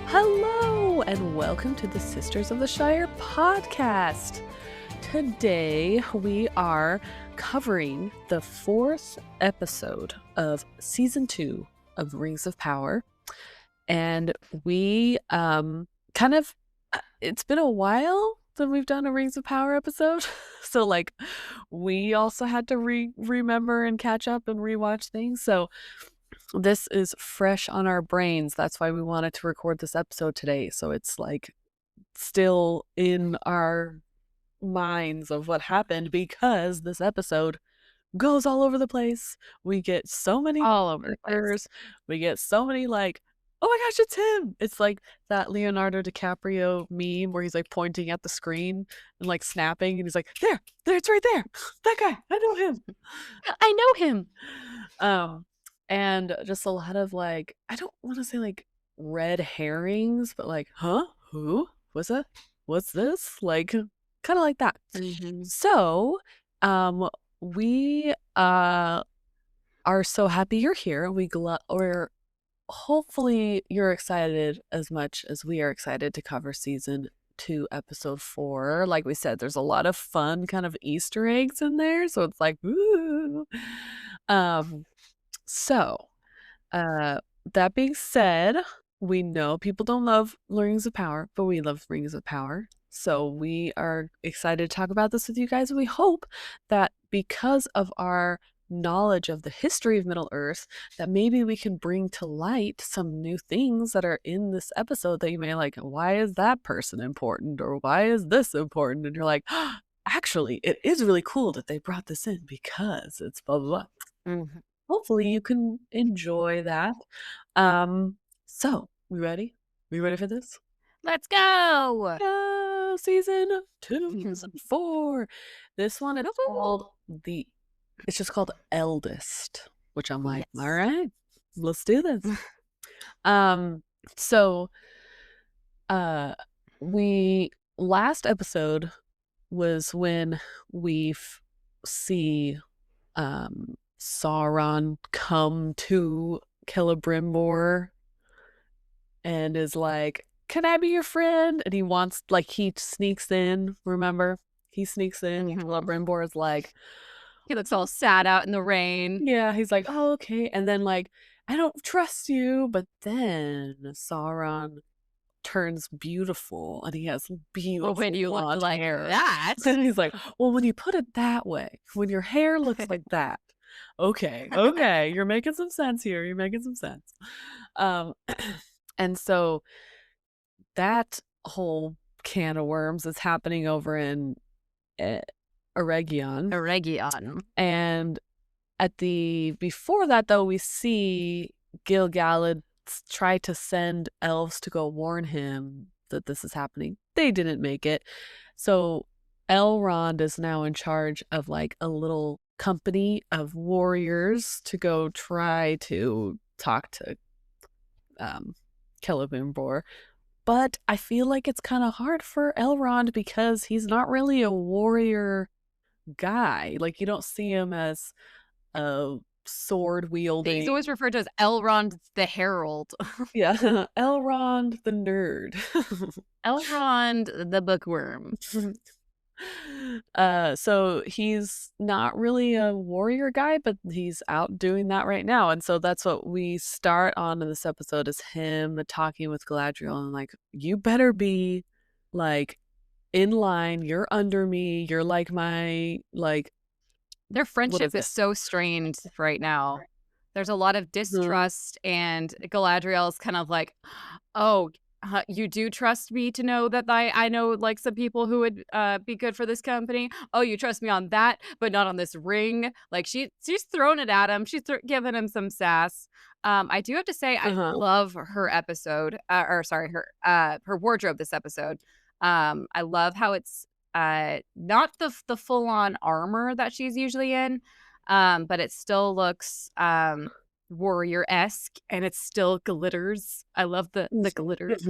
Hello, and welcome to the Sisters of the Shire podcast. Today, we are covering the 4th episode of Season 2 of Rings of Power. And we it's been a while since we've done a Rings of Power episode. So, we also had to remember and catch up and rewatch things. So, this is fresh on our brains. That's why we wanted to record this episode today. So it's still in our minds of what happened, because this episode goes all over the place. We get so many all over the place. We get so many oh my gosh, it's him. It's like that Leonardo DiCaprio meme where he's pointing at the screen and snapping, and he's like, there, it's right there. That guy, I know him. I know him. And just a lot of I don't want to say red herrings, but huh? Who? What's that? What's this? Kind of like that. Mm-hmm. So, we are so happy you're here. We're hopefully you're excited as much as we are excited to cover season 2, episode 4. Like we said, there's a lot of fun kind of Easter eggs in there, so it's woo. So, that being said, we know people don't love Rings of Power, but we love Rings of Power. So we are excited to talk about this with you guys. We hope that because of our knowledge of the history of Middle-earth, that maybe we can bring to light some new things that are in this episode that you may why is that person important? Or why is this important? And you're like, oh, actually, it is really cool that they brought this in because it's blah, blah, blah. Mm-hmm. Hopefully you can enjoy that. So, we ready? We ready for this? Let's go! Go! Season 2, Season 4. This one is it's just called Eldest, which I'm like, yes. All right, let's do this. So, last episode was when we see Sauron come to Celebrimbor and is like, can I be your friend? And he wants, he sneaks in, remember? He sneaks in. Mm-hmm. Celebrimbor is like, he looks all sad out in the rain. Yeah, he's like, oh, okay. And then I don't trust you. But then Sauron turns beautiful and he has beautiful when you look like hair. That. And he's like, well, when you put it that way, when your hair looks like that, okay, you're making some sense here. You're making some sense. And so that whole can of worms is happening over in Eregion. And before that, though, we see Gil-galad try to send elves to go warn him that this is happening. They didn't make it. So Elrond is now in charge of a little company of warriors to go try to talk to Celebrimbor. But I feel like it's kind of hard for Elrond because he's not really a warrior guy. You don't see him as a sword wielding. He's always referred to as Elrond the Herald. Yeah, Elrond the nerd. Elrond the bookworm. So he's not really a warrior guy, but he's out doing that right now. And so that's what we start on in this episode, is him talking with Galadriel and you better be in line. You're under me. You're my their friendship is so strained right now. There's a lot of distrust, and Galadriel's kind of like, oh, you do trust me to know that I know some people who would be good for this company. Oh, you trust me on that, but not on this ring. She's thrown it at him. She's giving him some sass. I do have to say, I love her episode, her wardrobe this episode. I love how it's not the full-on armor that she's usually in, but it still looks warrior-esque, and it still glitters. I love the glitters.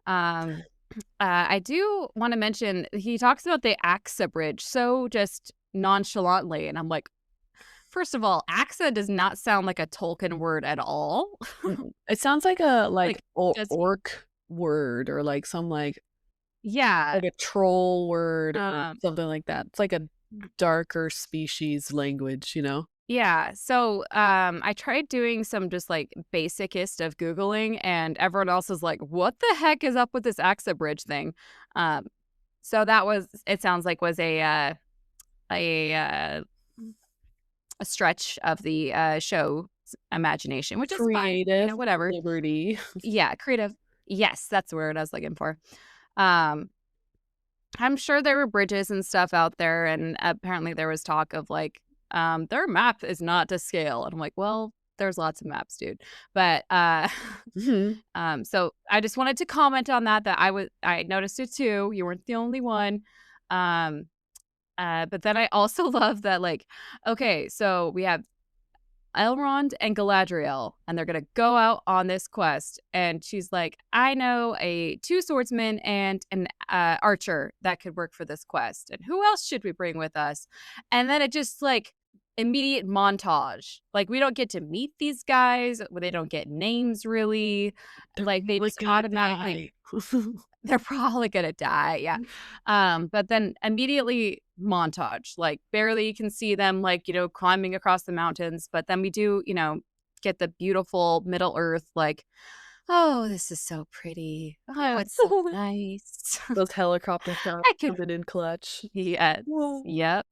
I do want to mention, he talks about the Axa Bridge so just nonchalantly, and I'm like, first of all, Axa does not sound like a Tolkien word at all. It sounds like a orc word or like some Yeah. like a troll word or Um, something like that. It's like a darker species language, you know? yeah. So, I tried doing some just like basicest of Googling, and everyone else is like, "What the heck is up with this AXA bridge thing?" Um, so that was it sounds like was a uh, a stretch of the show's imagination, which is fine, Creative whatever. liberty. Yeah, creative. Yes, that's the word I was looking for. Um, I'm sure there were bridges and stuff out there, and apparently there was talk of like, their map is not to scale, and I'm like, well, there's lots of maps, dude. But Mhm. so I just wanted to comment on that. That I noticed it too. You weren't the only one. Um, but then I also love that, like, okay, so we have Elrond and Galadriel, and they're gonna go out on this quest. And she's like, I know a two swordsmen and an archer that could work for this quest. And who else should we bring with us? And then it just like immediate montage. Like we don't get to meet these guys. They don't get names really. They're Like they probably just gonna automatically die. they're probably gonna die, yeah. But then immediately montage, like, barely you can see them, like, climbing across the mountains, but then we do, get the beautiful Middle Earth, like, "Oh, this is so pretty. Oh, it's so nice." Those helicopter shots I could coming in clutch. Yes. Whoa. Yep.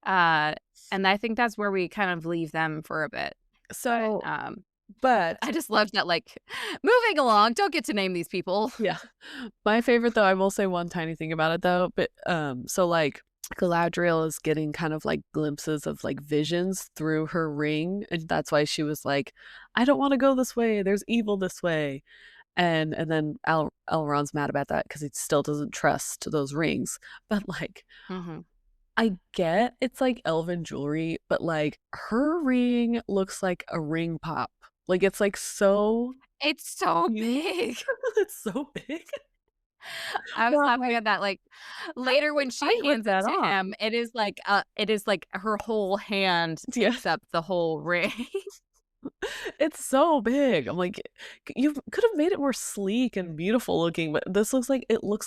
Uh, and I think that's where we kind of leave them for a bit, but, So but I just love that, like, moving along, don't get to name these people. yeah. My favorite though, I will say one tiny thing about it though, but so like Galadriel is getting kind of like glimpses of like visions through her ring, and that's why she was like, I don't want to go this way. There's evil this way. And then Elrond's mad about that because he still doesn't trust those rings. But like Mhm. I get it's like elven jewelry, but like her ring looks like a ring pop. Like it's like so It's so cute. big. It's so big. I was Well, laughing at that, like, later when I she put hands it that to on. him, it is like her whole hand Yeah. takes up the whole ring. It's so big. I'm like, you could have made it more sleek and beautiful looking, but this looks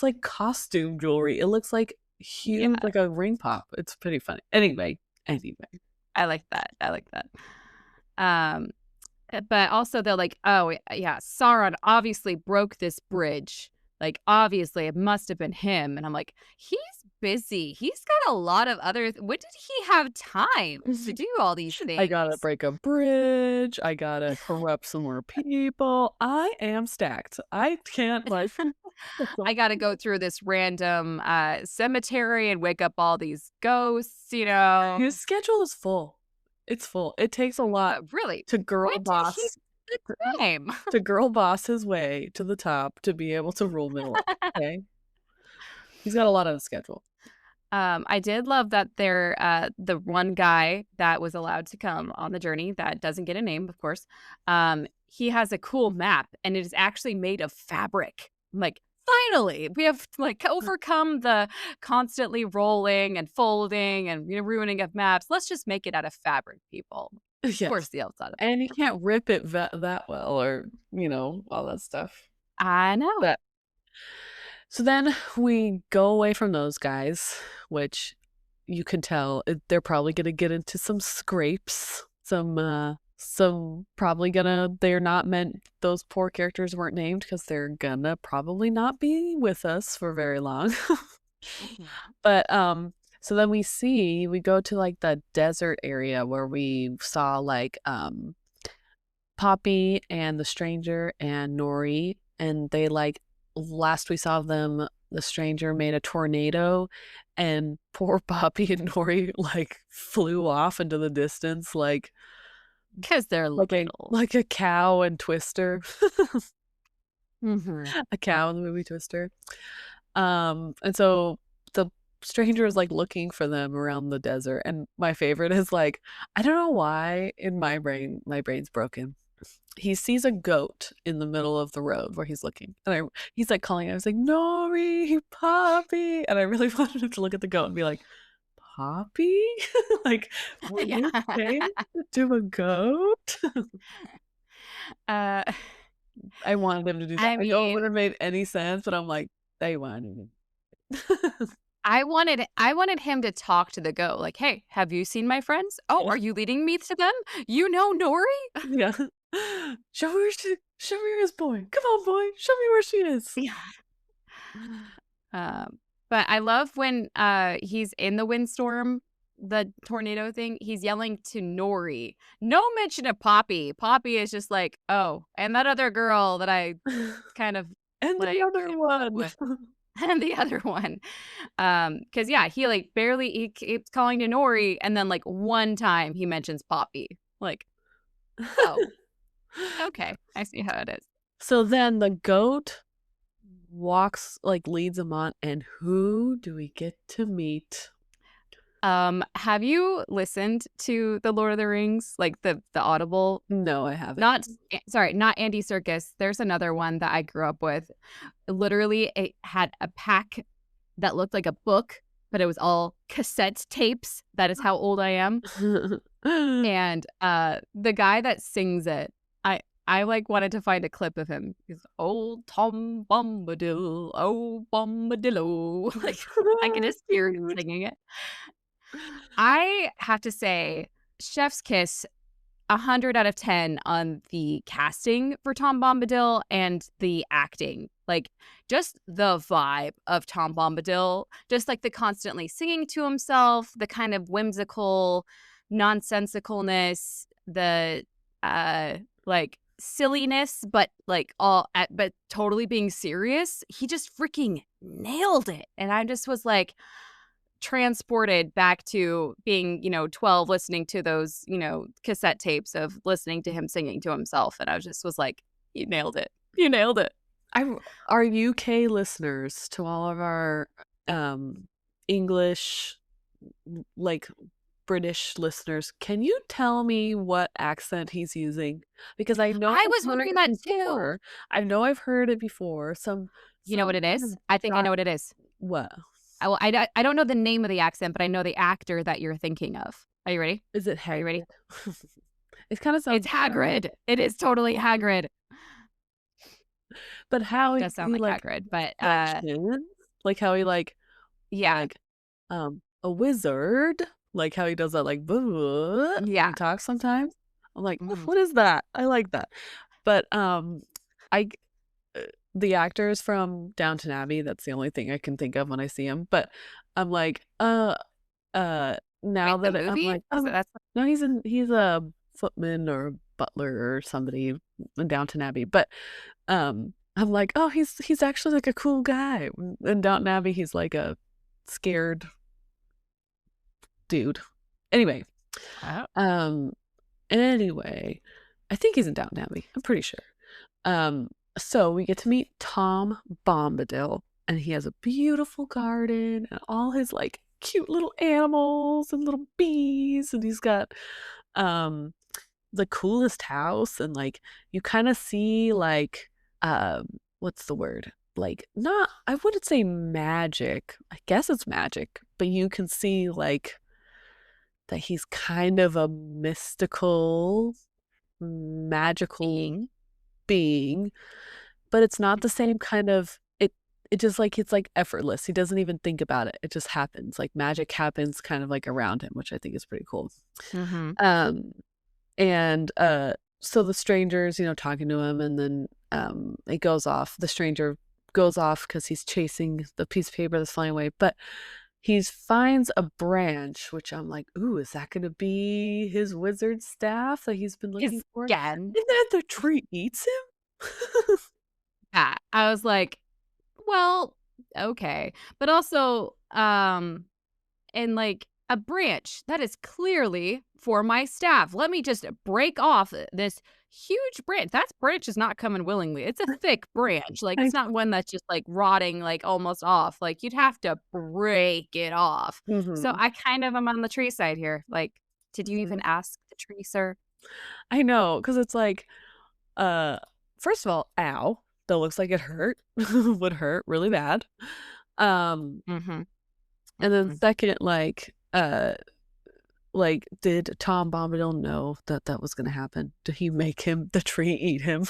like costume jewelry. It looks like huge, Yeah, like a ring pop. It's pretty funny. Anyway. I like that, I like that. Um, but also they're like, "Oh, yeah, Sauron obviously broke this bridge. Like, obviously, it must have been him." And I'm like, "He's busy. He's got a lot of other when did he have time to do all these I gotta things?" break a bridge. I gotta corrupt some more people. I am stacked. I can't like. I gotta go through this random, cemetery and wake up all these ghosts, you know? His schedule is full. It's full. It takes a lot Really, to when did he get the time? girl boss his way to the top to be able to rule Middle Earth. Okay, he's got a lot on his schedule. I did love that the one guy that was allowed to come on the journey that doesn't get a name, of course, he has a cool map, and it is actually made of fabric. I'm like, "Finally, we have, like, overcome the constantly rolling and folding and, ruining of maps. Let's just make it out of fabric, people." Of Yes, course, the elves thought of and you can't rip it that well, or all that stuff. I know. But so then we go away from those guys, which you can tell they're probably gonna get into some scrapes. Some probably gonna they're not meant those poor characters weren't named because they're gonna probably not be with us for very long. Mhm. But so then we go to like the desert area where we saw like Poppy and the stranger and Nori, and they like last we saw them, the stranger made a tornado, and poor Poppy and Nori like flew off into the distance like 'Cause they're little. like a cow and Twister, Mhm. a cow in the movie Twister. And so the stranger is like looking for them around the desert, and my favorite is like I don't know why in my brain's broken. He sees a goat in the middle of the road where he's looking. And he's like calling it. I was like, Nori, Poppy. And I really wanted him to look at the goat and be like, Poppy? Like, were Yeah. you changed to a goat? Uh I wanted him to do that. I I know it mean, wouldn't have made any sense, but I'm like, they wanted him. I wanted him to talk to the goat, like, "Hey, have you seen my friends? Oh, are you leading me to them? You know Nori?" Yeah. Show me where his boy. Come on, boy. Show me where she is. Yeah. But I love when, he's in the windstorm, the tornado thing, he's yelling to Nori. No mention of Poppy. Poppy is just like, "Oh, and that other girl that I kind of, And the like, other one. with." And the other one. Because yeah, he, like, barely he keeps calling to Nori, and then, like, one time he mentions Poppy. Like, "Oh, okay. I see how it is." So then the goat walks, like leads him on, and who do we get to meet? Have you listened to The Lord of the Rings? Like, the Audible? No, I haven't. Not sorry, not Andy Serkis. There's another one that I grew up with. Literally, it had a pack that looked like a book, but it was all cassette tapes. That is how old I am. And, the guy that sings it, I, like, wanted to find a clip of him. He's, "Old Tom Bombadil, oh, Bombadillo." Like, I can just hear him singing it. I have to say, chef's kiss, 100 out of 10 on the casting for Tom Bombadil and the acting. Like, just the vibe of Tom Bombadil, just, like, the constantly singing to himself, the kind of whimsical nonsensicalness, the, like, silliness, but, like, but totally being serious. He just freaking nailed it, and I just was, like, transported back to being, 12, listening to those, cassette tapes of listening to him singing to himself, and I just was like, "You nailed it. You nailed it." Our UK listeners, to all of our English, like British listeners, can you tell me what accent he's using? Because I know I I've was heard wondering it that too. before. I know I've heard it before. You know what Some it kind is? of I think I dot know what it is. what? I don't know the name of the accent, but I know the actor that you're thinking of. Are you ready? Is it Are you Hagrid? ready? It kind of It's sounds like that. Hagrid. It is totally Hagrid. But how Does sound he like like Hagrid, but, sections, like how he yeah. like a wizard, like how he does that like when Yeah. he talks sometimes. I'm like, "Oof, Mhm. what is that? I like that. But I the actors from Downton Abbey, that's the only thing I can think of when I see him. But I'm like, now Wait, the that I'm movie? like, Is oh that's no, he's a footman or a butler or somebody in Downton Abbey. But I'm like, oh, he's actually like a cool guy. In Downton Abbey, he's like a scared dude. Anyway, oh. um, anyway, I think he's in Downton Abbey. I'm pretty sure. Um, so we get to meet Tom Bombadil, and he has a beautiful garden and all his like cute little animals and little bees, and he's got um the coolest house, and like you kind of see like what's the word? Like not I wouldn't say magic. I guess it's magic, but you can see like that he's kind of a mystical, magical Being. being, but it's not the same kind of it just like it's like effortless. He doesn't even think about it. It just happens. Like magic happens kind of like around him, which I think is pretty cool. Mhm. Um and so the stranger's, talking to him, and then it goes off. The stranger goes off because he's chasing the piece of paper that's flying away, but he finds a branch, which I'm like, ooh, is that going to be his wizard staff that he's been looking Is for? again. And then the tree eats him. Yeah. I was like, "Well, okay." But also, and like a branch that is clearly for my staff. Let me just break off this huge branch. That branch is not coming willingly. It's a thick branch. Like, I, it's not one that's just like rotting, like almost off. Like, you'd have to break it off. So mhm, I kind of am on the tree side here. Like, did you even mhm. ask the tree, sir? I know, because it's like, uh, first of all, ow, that looks like it hurt, would hurt really bad. Um, Mm-hmm. and then Mm-hmm. second, Like, did Tom Bombadil know that that was going to happen? Did he make him the tree eat him?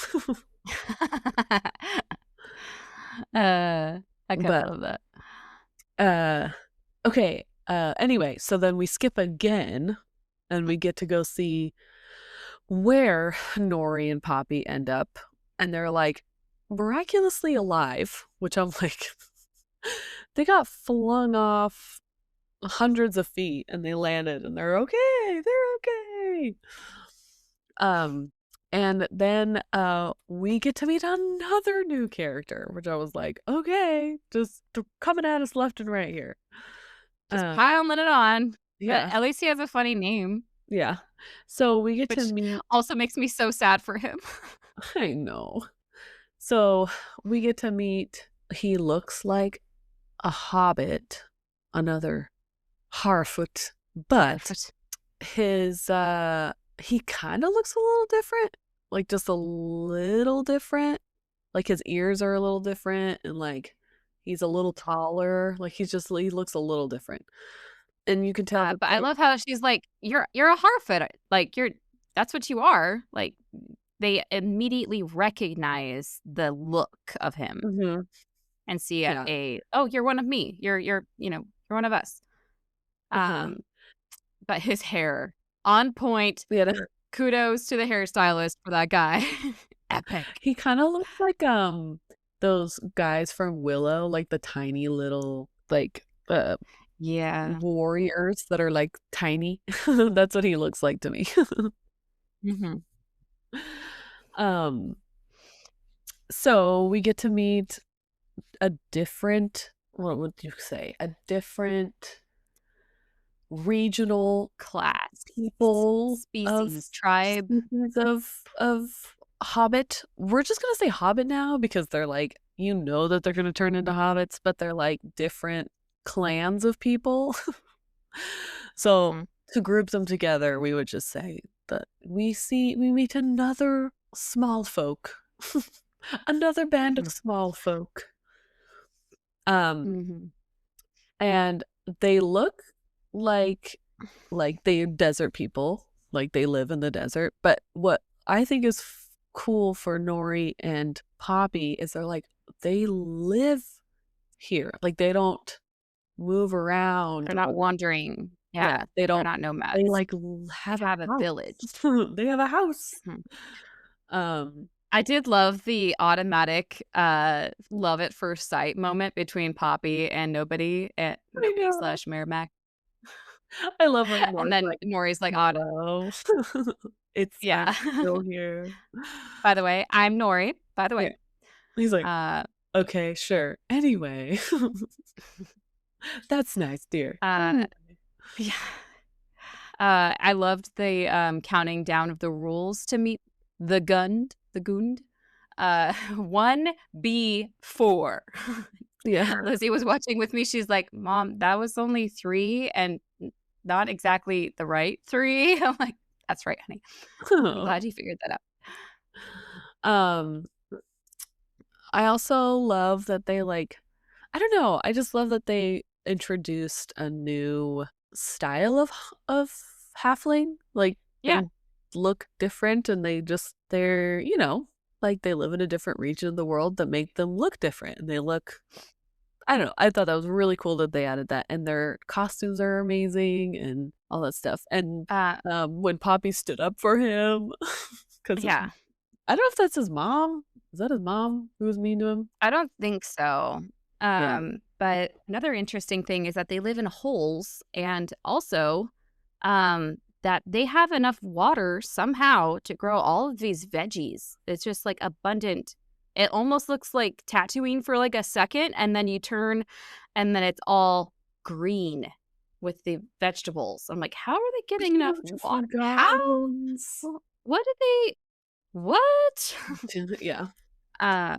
I kind of But love that. uh okay, anyway, so then we skip again and we get to go see where Nori and Poppy end up, and they're like miraculously alive, which I'm like they got flung off hundreds of feet and they landed and they're okay. They're okay. Um and then we get to meet another new character, which I was like, okay, just coming at us left and right here. Just piling it on. But Yeah. at least he has a funny name, Yeah. So we get to which meet also makes me so sad for him. I know. So we get to meet he looks like a hobbit, another Harfoot, but Harfoot. his he kind of looks a little different, like just a little different. Like his ears are a little different and like he's a little taller, like he looks a little different. And you can tell that But I love how she's like, "You're a Harfoot, like, that's what you are." Like, they immediately recognize the look of him Mhm. and see Yeah. "Oh, you're one of me. You're, you're one of us." Uh-huh. Um, but his hair, on point. Yeah. Kudos to the hairstylist for that guy. Epic. He kind of looks like those guys from Willow, like the tiny little like Yeah. warriors that are like tiny. That's what he looks like to me. Mhm. um so we get to meet a different, what would you say, a different regional Class, people of species, tribe. species of hobbit. We're just gonna say hobbit now because they're like, you know that they're gonna turn into hobbits, but they're like different clans of people. So Mhm. to group them together, we would just say that we meet another small folk. Another band of Mhm. small folk. Um Mhm. and they look like they're desert people, like they live in the desert. But what I think is cool for Nori and Poppy is they're like they live here, like they don't move around. They're not wandering. Yeah, Yeah, they they're don't. not They nomads. like They have a have a house. village. They have a house. Mhm. Um, I did love the automatic, love at first sight moment between Poppy and Nobody at I know. Nobody/Merrimack, I love when and Nori's then like, Nori's like, "Autumn." "Hello, it's I'm Yeah. still here." By the way, I'm Nori, by the Yeah, way. he's like, Uh, "Okay, sure. Anyway." That's nice, dear. uh, Anyway. yeah. I loved the, counting down of the rules to meet the Gund. 1, B, 4. Yeah. Lizzie was watching with me, she's like, "Mom, that was only 3 and not exactly the right 3." I'm like, "That's right, honey. I'm Oh. glad you figured that out." Um, I also love that they like I don't know, I just love that they introduced a new style of halfling. Like Yeah. they look different and they're, like they live in a different region of the world that make them look different. And they look I don't know. I thought that was really cool that they added that, and their costumes are amazing and all that stuff. And Uh, when Poppy stood up for him, because yeah. I don't know if that's his mom. Is that his mom who was mean to him? I don't think so. Yeah. But another interesting thing is that they live in holes and also that they have enough water somehow to grow all of these veggies. It's just like abundant. It almost looks like Tatooine for like a second, and then you turn and then it's all green with the vegetables. I'm like, how are they getting enough Beautiful water? How? gardens. What did they? What? Yeah. uh,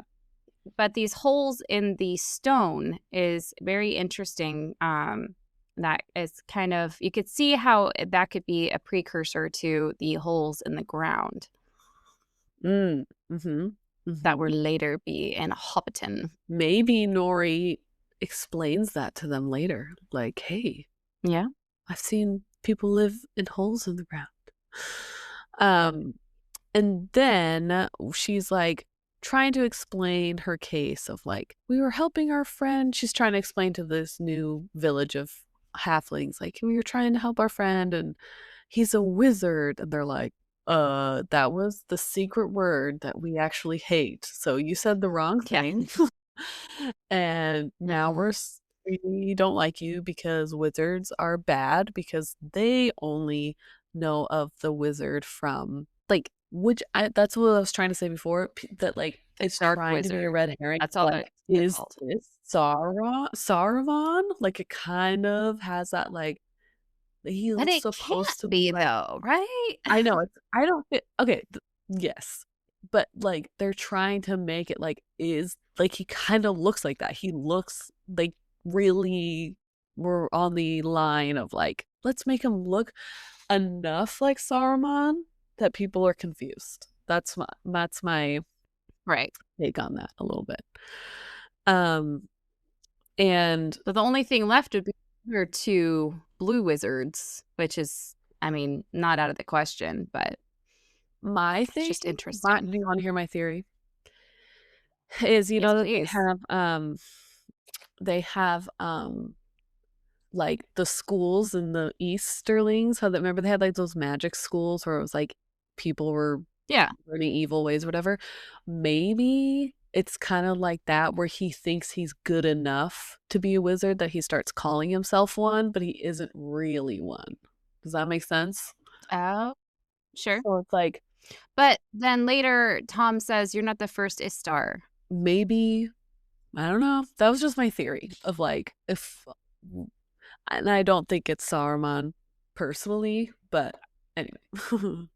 but these holes in the stone is very interesting. That is kind of you could see how that could be a precursor to the holes in the ground Mm. Mm-hmm. that Mm-hmm. would later be in Hobbiton. Maybe Nori explains that to them later. Like, hey, Yeah. I've seen people live in holes in the ground. And then she's like trying to explain her case of like, we were helping our friend. She's trying to explain to this new village of halflings, like, we were trying to help our friend and he's a wizard. And they're like, that was the secret word that we actually hate. So you said the wrong Yeah. thing. And now we don't like you because wizards are bad because they only know of the wizard from like that's what I was trying to say before, that like it's Dark trying to be a wizard. red herring. That's all Like, they're is called. this Saruman? Like, it kind of has that, like, he But was it supposed can't to be be like, though, right? I know it's I don't fit okay, yes. But like they're trying to make it like, is like, he kind of looks like that. He looks like, really, we're on the line of like, let's make him look enough like Saruman that people are confused. That's my Right. take on that a little bit. Um and So the only thing left would be her two blue wizards, which is, I mean, not out of the question, but my it's thing, just interesting. do you want to hear my theory? Is, Yes, that please. they have like the schools in the Easterlings, how that, remember they had like those magic schools where it was like people were Yeah. learning evil ways, whatever. Maybe it's kind of like that, where he thinks he's good enough to be a wizard that he starts calling himself one, but he isn't really one. Does that make sense? Oh, sure. So it's like, But then later, Tom says, "You're not the first Istar." maybe, I don't know. That was just my theory of like, if, and I don't think it's Saruman personally, but anyway.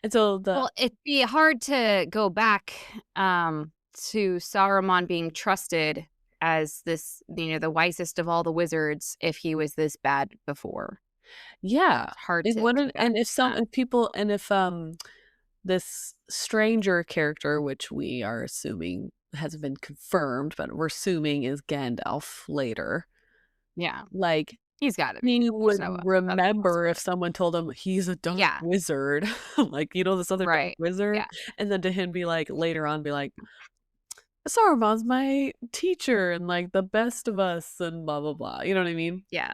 And so Well, it'd be hard to go back to Saruman being trusted as this, the wisest of all the wizards if he was this bad before. yeah, It's hard it to wouldn't, go back and if to some, that. if people, and if this stranger character, which we are assuming hasn't been confirmed, but we're assuming is Gandalf later, Yeah, like, he's got to be. he There's would no other remember if possibility. someone told him he's a dark Yeah, wizard, like, this other dark right. wizard, Yeah, and then to him be like, later on, be like, Saruman's my teacher and like the best of us and blah blah blah. You know what I mean? yeah.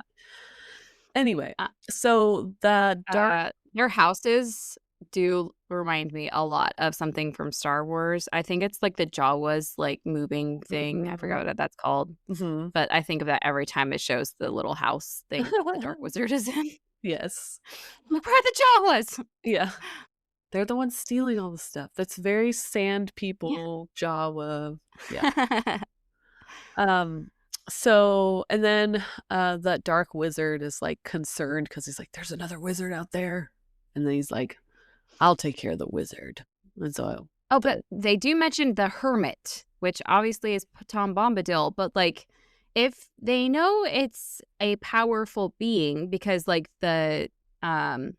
Anyway, Uh, so the dark. their houses do remind me a lot of something from Star Wars. I think it's like the Jawas like moving thing. I forgot what that's called, Mhm. but I think of that every time it shows the little house thing that the Dark Wizard is in. Yes. Look where the Jawas. Yeah. They're the ones stealing all the stuff. That's very sand Yeah. people, Jawa. Yeah. Um so, and then that dark wizard is like concerned because he's like, there's another wizard out there. And then he's like, I'll take care of the wizard. And so Oh, but the they do mention the Hermit, which obviously is Tom Bombadil, but like if they know it's a powerful being because like the oh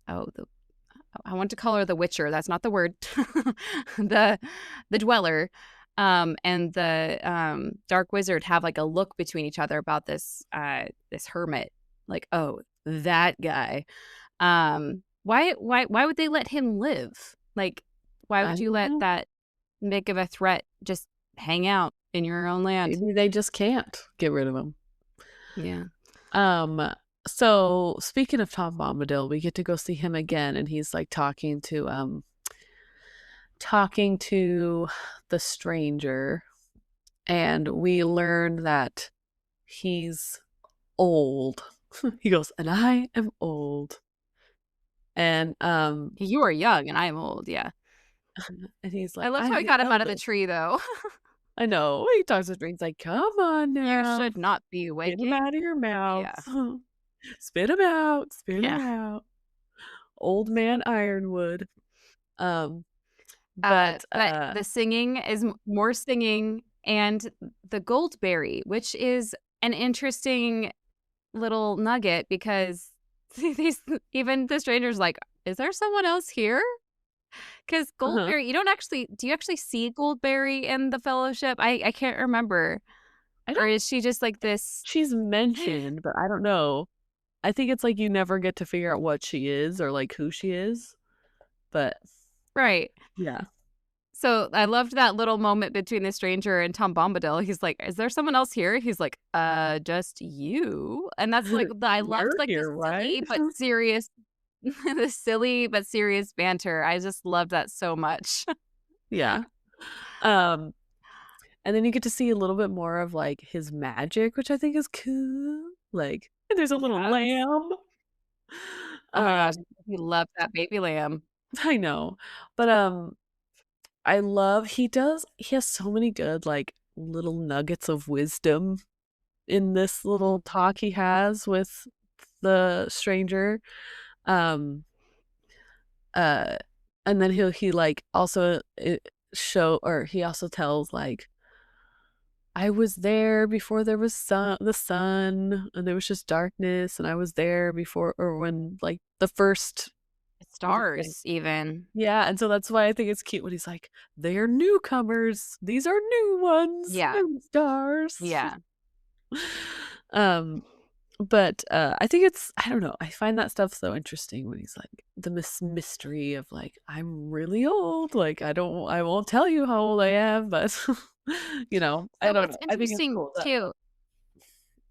the I want to call her the Witcher. That's not the word. the the Dweller, and the Dark Wizard have like a look between each other about this hermit. Like, oh, that guy. Why would they let him live? Like, why I would you don't let know. that big of a threat just hang out in your own land? Maybe they just can't get rid of him. Yeah. Um, so speaking of Tom Bombadil, we get to go see him again, and he's like talking to the stranger, and we learn that he's old. He goes, and I am old. And You are young and I'm old. Yeah. and he's I like, loved how I'm he the got him out of the eldest. tree, though. I know. He talks to me. He's like, come on You now. should not be Get him waking. out of your mouth. Yeah. Spit him out. Spit him Yeah. out. Old man Ironwood. But But the singing is more singing and the Goldberry, which is an interesting little nugget because these even the stranger's like, is there someone else here? Because uh-huh. Goldberry, you don't actually do you actually see Goldberry in the Fellowship? I can't remember. I Or don't is she just like this? she's mentioned, but I don't know. I think it's like you never get to figure out what she is or like who she is. But Right. yeah. So I loved that little moment between the stranger and Tom Bombadil. He's like, "Is there someone else here?" He's like, just you." And that's like I loved You're like the here, right? silly but serious the silly but serious banter. I just loved that so much. Yeah. Um, and then you get to see a little bit more of like his magic, which I think is cool. Like there's a little Yes. lamb. Oh my gosh, Um, he loved that baby lamb. I know. But I love he has so many good like little nuggets of wisdom in this little talk he has with the stranger. Um uh and then he like also he also tells like I was there before there was the sun and there was just darkness and I was there before or when like the first Stars even. yeah, and so that's why I think it's cute when he's like, "They're newcomers. These are new ones, Yeah. new stars." Yeah. um, but I think it's I don't know. I find that stuff so interesting when he's like the mystery of like I'm really old. Like I won't tell you how old I am, but I So don't what's know. I think it's interesting cool that too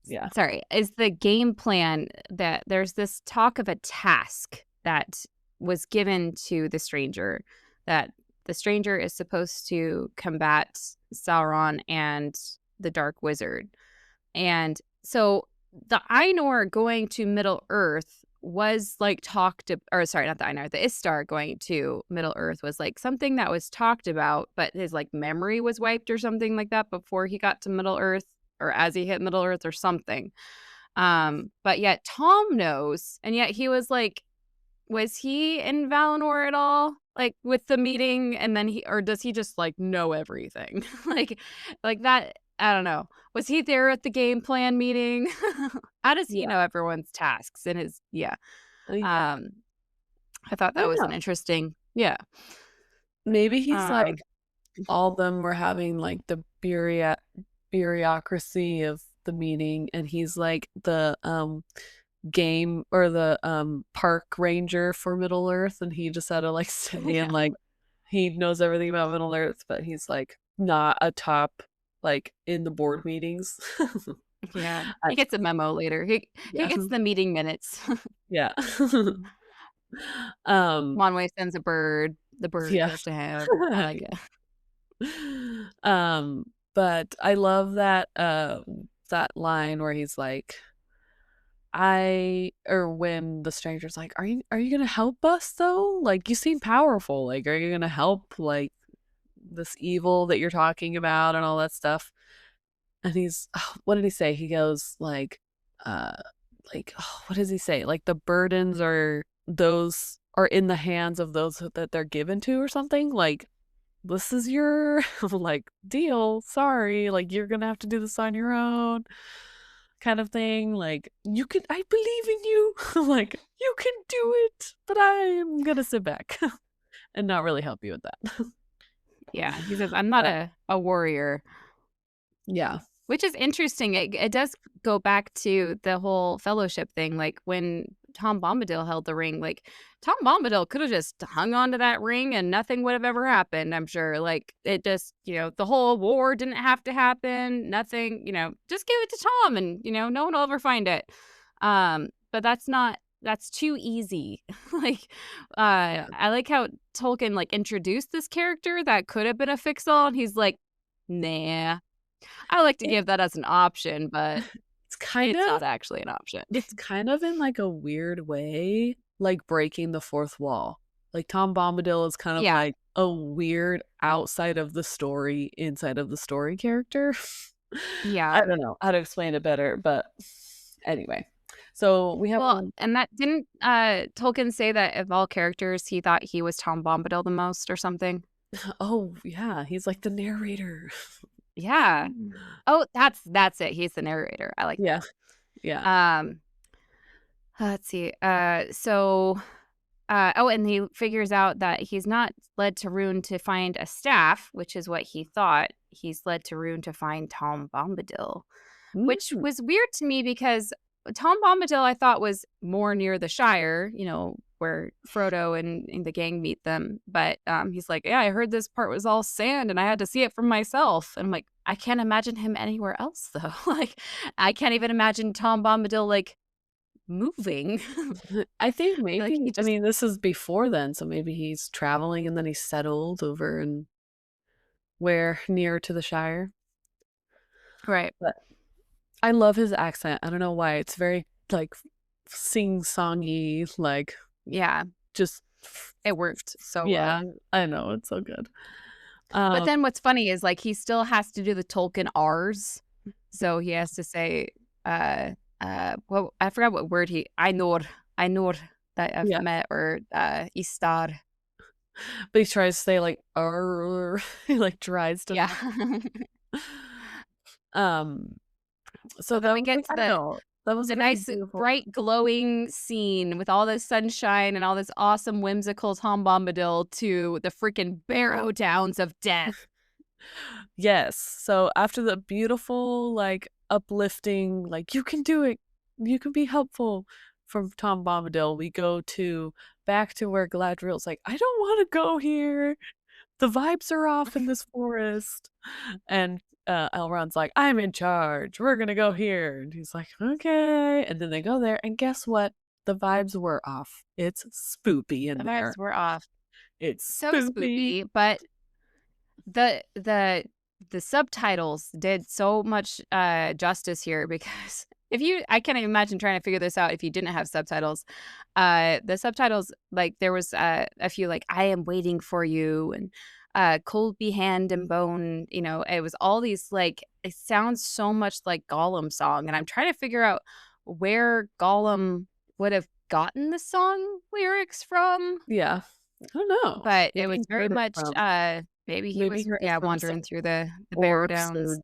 yeah. sorry, is the game plan that there's this talk of a task that was given to the stranger that the stranger is supposed to combat Sauron and the Dark Wizard. And so the Ainur going to Middle Earth was like or sorry, not the Ainur, the Istar going to Middle Earth was like something that was talked about, but his like memory was wiped or something like that before he got to Middle Earth or as he hit Middle Earth or something. But yet Tom knows, and yet he was like, was he in Valinor at all? Like with the meeting, and then or does he just like know everything? like that. I don't know. Was he there at the game plan meeting? How does he Yeah. know everyone's tasks and his yeah. Yeah. Um, I thought I that don't was an know. interesting yeah. Maybe he's Um, like all of them were having like the bureaucracy of the meeting and he's like the game or the park ranger for Middle Earth and he just had to like say and yeah. like he knows everything about Middle Earth but he's like not a top like in the board meetings. Yeah. I, He gets a memo later. He yeah. gets the meeting minutes. Yeah. um Monway sends a bird. The bird yeah. goes to him. I like it. um but I love that line where he's like or when the stranger's like, are you gonna help us though? Like you seem powerful. Like, are you gonna help like this evil that you're talking about and all that stuff? And what did he say? He goes uh, what does he say? Like the burdens are in the hands of those that they're given to or something. Like this is your like deal. Sorry, like you're gonna have to do this on your own kind of thing. Like, I believe in you. Like, you can do it, but I'm gonna sit back and not really help you with that. Yeah. He says, I'm not But a warrior. yeah. Which is interesting. It does go back to the whole fellowship thing, like, when Tom Bombadil held the ring, like, Tom Bombadil coulda just hung on to that ring and nothing would have ever happened, I'm sure, like, it just the whole war didn't have to happen, nothing, just give it to Tom and, no one will ever find it. But that's too easy. Like, Yeah. I like how Tolkien, like, introduced this character that could have been a fix-all, and he's like, "Nah." I like to It, give that as an option, but it's kind it's of not actually an option. it's kind of in like a weird way, like breaking the fourth wall. Like Tom Bombadil is kind of Yeah, like a weird outside of the story, inside of the story character. yeah. I don't know how to explain it better, but anyway. So we have Well, and that didn't, Tolkien say that of all characters, he thought he was Tom Bombadil the most or something? oh yeah, he's like the narrator. Yeah. Oh, that's it, he's the narrator, I like Yeah, that. yeah. Um, let's see, oh, and he figures out that he's not led to Rune to find a staff, which is what he thought. He's led to Rune to find Tom Bombadil, which Mm. was weird to me because Tom Bombadil, I thought, was more near the Shire, where Frodo and the gang meet them. But he's like, yeah, I heard this part was all sand and I had to see it for myself. And I'm like, I can't imagine him anywhere else, though. Like, I can't even imagine Tom Bombadil, like, moving. I think I feel like he maybe, I just, mean, this is before then, so maybe he's traveling and then he settled over and where near to the Shire. right. But I love his accent. I don't know why. It's very like sing-songy, like Yeah, just it worked so well. yeah, I know, it's so good. But Um then what's funny is, like, he still has to do the Tolkien R's. So he has to say, well, I forgot what word I know that I've yeah, met, or Istar. but he tries to say like "Arr," he like tries to Yeah. not. Um so So then that we was get like, to I don't know. That was the a very nice, beautiful. bright, glowing scene with all this sunshine and all this awesome, whimsical Tom Bombadil to the freaking Barrow Downs of death. Yes. So after the beautiful, like uplifting, like you can do it, you can be helpful from Tom Bombadil, we go to back to where Galadriel's like, I don't want to go here. The vibes are off in this forest. And Elrond's like, I'm in charge. We're gonna go here. And he's like, okay. And then they go there, and guess what? The vibes were off. It's spoopy The in vibes there. were off. It's So spoopy. spoopy, but the the the subtitles did so much justice here, because if you I can't even imagine trying to figure this out if you didn't have subtitles. The subtitles, like, there was a few, like, I am waiting for you, and cold be hand and bone, it was all these, like, it sounds so much like Gollum song, and I'm trying to figure out where Gollum would have gotten the song lyrics from. Yeah. I don't know. But it Maybe was he very heard it much, from maybe he maybe was, he heard it yeah, from some wandering through the Barrow orcs or Downs.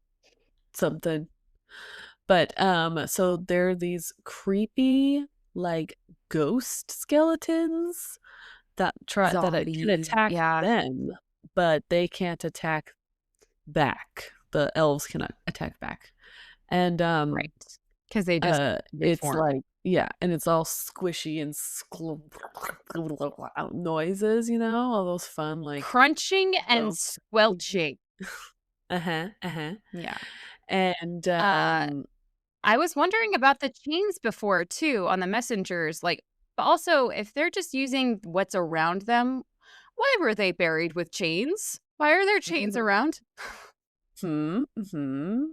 something. But so there are these creepy like ghost skeletons that it can Zombies, attack yeah, them, but they can't attack back. The elves cannot attack back. And right, because they just it's reform. like yeah, and it's all squishy and noises, all those fun like Crunching and oh. squelching. Uh-huh, uh-huh. Yeah. And Uh, I was wondering about the chains before too on the messengers, like, but also if they're just using what's around them, why were they buried with chains? Why are there chains around? hmm, hmm.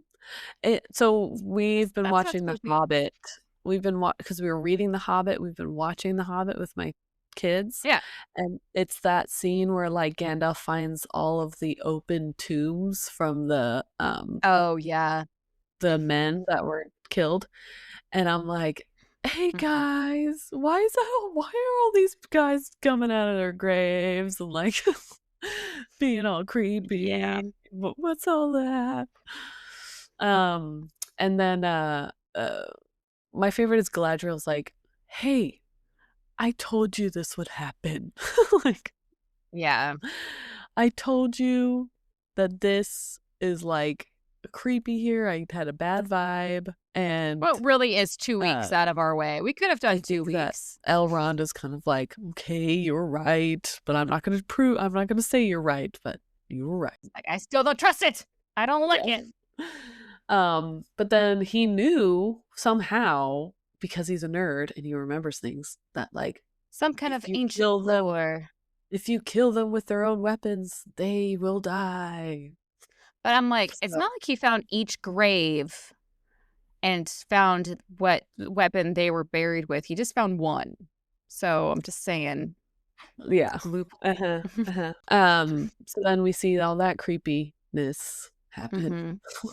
So we've been That's not watching The spooky. Hobbit. We've been because we were reading The Hobbit. We've been watching The Hobbit with my kids, Yeah. and it's that scene where like Gandalf finds all of the open tombs from Oh, yeah. the men that were killed, and I'm like, hey Mhm. guys, why are all these guys coming out of their graves and like being all Yeah. creepy? What's all that? Um, and then my favorite is Galadriel's like, "Hey, I told you this would happen. Like, Yeah. I told you that this is like creepy here. I had a bad vibe, and Well, really is 2 uh, weeks out of our way. We could have I done 2 think that weeks. Elrond is kind of like, okay, you're right, but I'm not gonna say you're right, but you were right. Like, I still don't trust it. I don't like Yes. it. But then he knew somehow because he's a nerd and he remembers things that like Some kind of if you ancient kill them lore. if you kill them with their own weapons, they will die. But I'm like, it's So not like he found each grave and found what weapon they were buried with. He just found one. So I'm just saying, yeah. loophole. Uh-huh. Uh-huh. So then we see all that creepiness happen. Hmm.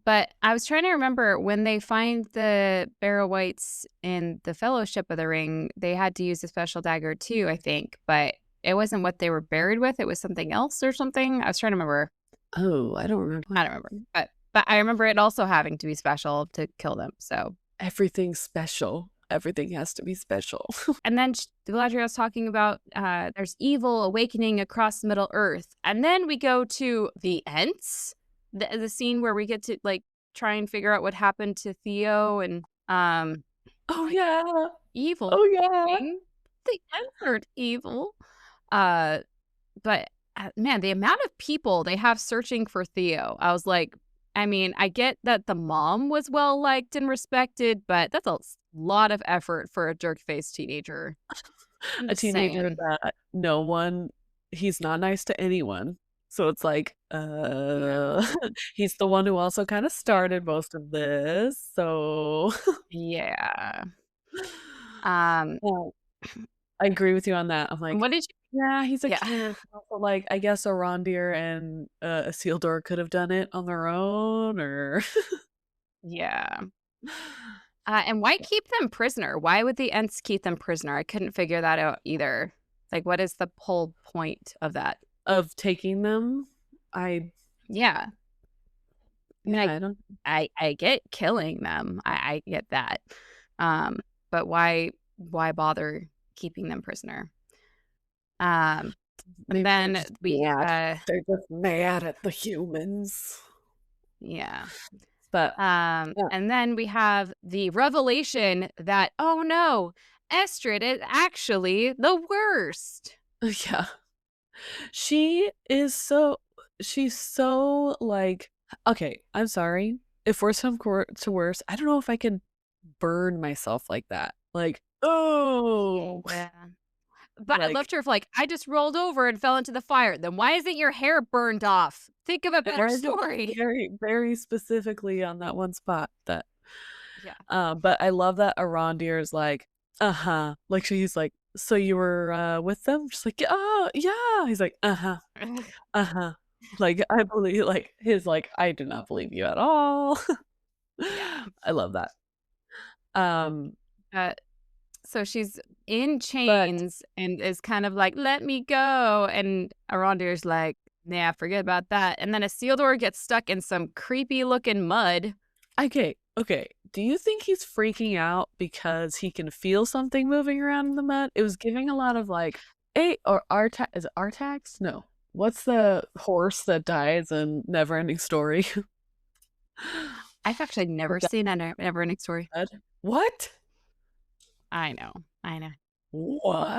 But I was trying to remember when they find the Barrow Wights in the Fellowship of the Ring, they had to use a special dagger too, I think. But it wasn't what they were buried with. It was something else or something. I was trying to remember. Oh, I don't remember. I don't remember. But I remember it also having to be special to kill them. So, Everything's special. Everything has to be special. and then Galadriel's talking about there's evil awakening across Middle Earth, and then we go to the Ents, the scene where we get to like try and figure out what happened to Theo and Um, Oh, like, yeah. evil Oh, yeah. thing. The ants aren't evil. Uh, but, man, the amount of people they have searching for Theo, I was like, I mean, I get that the mom was well liked and respected, but that's a lot of effort for a jerk-faced teenager. I'm A just teenager saying. that no one he's not nice to anyone. So it's like, No. he's the one who also kinda started most of this, so Yeah. Um, yeah, I agree with you on that. I'm like, what did you yeah, he's a yeah. kid, but also, like, I guess a Rondeer and a Isildur could have done it on their own or Yeah. And why keep them prisoner? Why would the Ents keep them prisoner? I couldn't figure that out either. Like, what is the whole point of that? of taking them. I Yeah. I mean, yeah, I don't I get killing them. I get that. Um, but why bother keeping them prisoner? Um, and maybe they're then just we mad. They're just mad at the humans. yeah. But yeah. And then we have the revelation that, oh no, Estrid is actually the worst. Yeah. She is so she's so, like okay, I'm sorry. If worse come to worse, I don't know if I can burn myself like that. Like, "Oh!" Yeah. But I Like, loved her for like, I just rolled over and fell into the fire. Then why isn't your hair burned off? Think of a and better why is it story. very, very specifically on that one spot that Yeah. but I love that Arondir is like, "Uh-huh." Like, she's like, "So you were, with them?" She's like, "Oh, yeah." He's like, "Uh-huh, uh-huh." Like, I believe like, his like, "I do not believe you at all." Yeah. I love that. Um, Uh, so she's in but chains and is kind of like, let me go. And Arondir's like, nah, forget about that. And then Isildur gets stuck in some creepy looking mud. okay, okay. Do you think he's freaking out because he can feel something moving around in the mud? It was giving a lot of like, "Hey," or Artax is it Artax? No. What's the horse that dies in Neverending Story? I've actually never Forgot seen a Never Ending Story. What? I know. I know.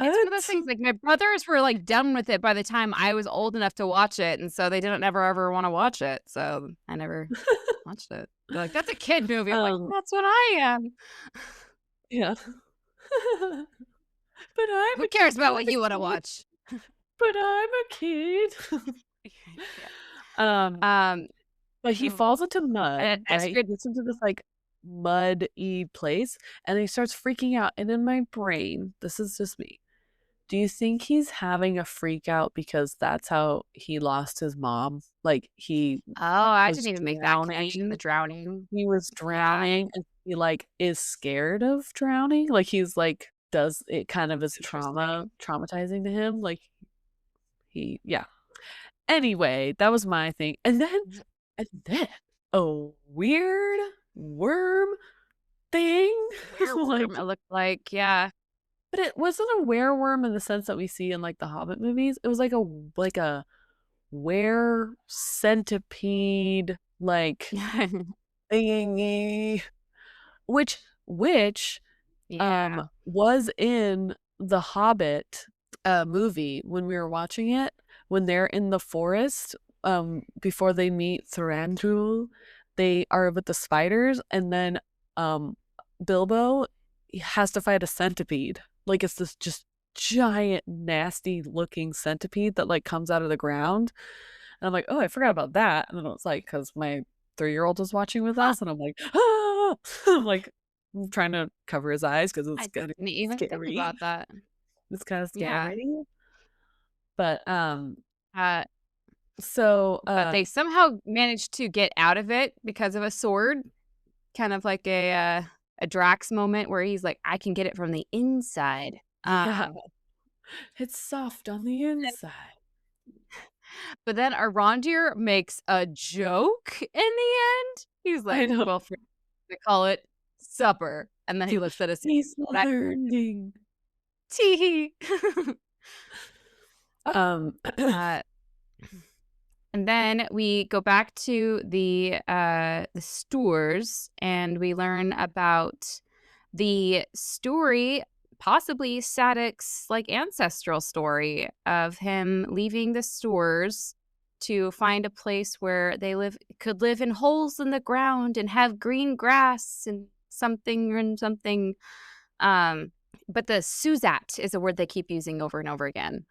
It's one of those What? things, like, my brothers were, like, done with it by the time I was old enough to watch it, and so they didn't ever, ever wanna watch it, so I never watched it. They're like, "That's a kid movie." I'm like, Um, "That's what I am." yeah. But I'm Who a cares about I'm what a you wanna kid. watch? But I'm a kid. Yeah. Um, Um, but he falls into mud, and right? Estrid He gets into this, like, muddy place, and he starts freaking out, and in my brain, this is just me, do you think he's having a freak out because that's how he lost his mom? Like, Oh, I was didn't even make that connection, the drowning drowning. he was Yeah. drowning, and he, like, is scared of drowning? Like, he's, like does it kind of is Interesting. traumatizing to him? Like, he yeah. Anyway, that was my thing, and then a weird worm thing, Wereworm, like it looked like, yeah. but it wasn't a wereworm in the sense that we see in, like, the Hobbit movies. It was like a were centipede, like, thingy, which Yeah. was in the Hobbit, movie when we were watching it, when they're in the forest, before they meet Thranduil, they are with the spiders, and then, um, Bilbo has to fight a centipede. Like, it's this just giant, nasty looking centipede that, like, comes out of the ground, and I'm like, "Oh, I forgot about that," and then it was like, because my 3-year-old was watching with Huh, us, and I'm like, "Ah!" I'm like, trying to cover his eyes because it's I kinda didn't even think scary. about that. It's kinda Yeah. scary. But, Uh so, But they somehow managed to get out of it because of a sword, kind of like a Drax moment where he's like, "I can get it from the inside." yeah, it's soft on the inside. But then Arondir makes a joke in the end. He's I like, know. "Well, they call it supper," and then he looks at us. He's "Well, that learning. tee." Um, Uh, And then we go back to the stores, and we learn about the story, possibly Sadic's like ancestral story of him leaving the stores to find a place where they could live in holes in the ground and have green grass and something and something. Um, but the Suzat is a word they keep using over and over again.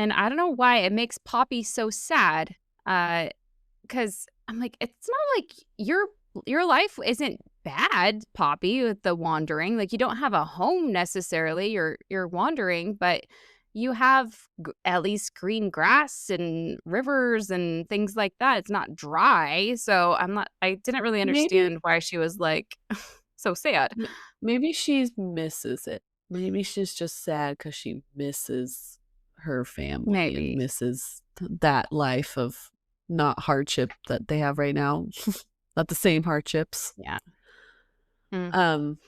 And I don't know why it makes Poppy so sad. Because I'm like, it's not like your life isn't bad, Poppy, with the wandering. Like you don't have a home necessarily. You're wandering, but you have at least green grass and rivers and things like that. It's not dry. So I didn't really Maybe understand why she was like so sad. maybe she misses it. Maybe she's just sad because she misses her family and Maybe. misses that life of not hardship that they have right now. Not the same hardships. Yeah. Mm. Um,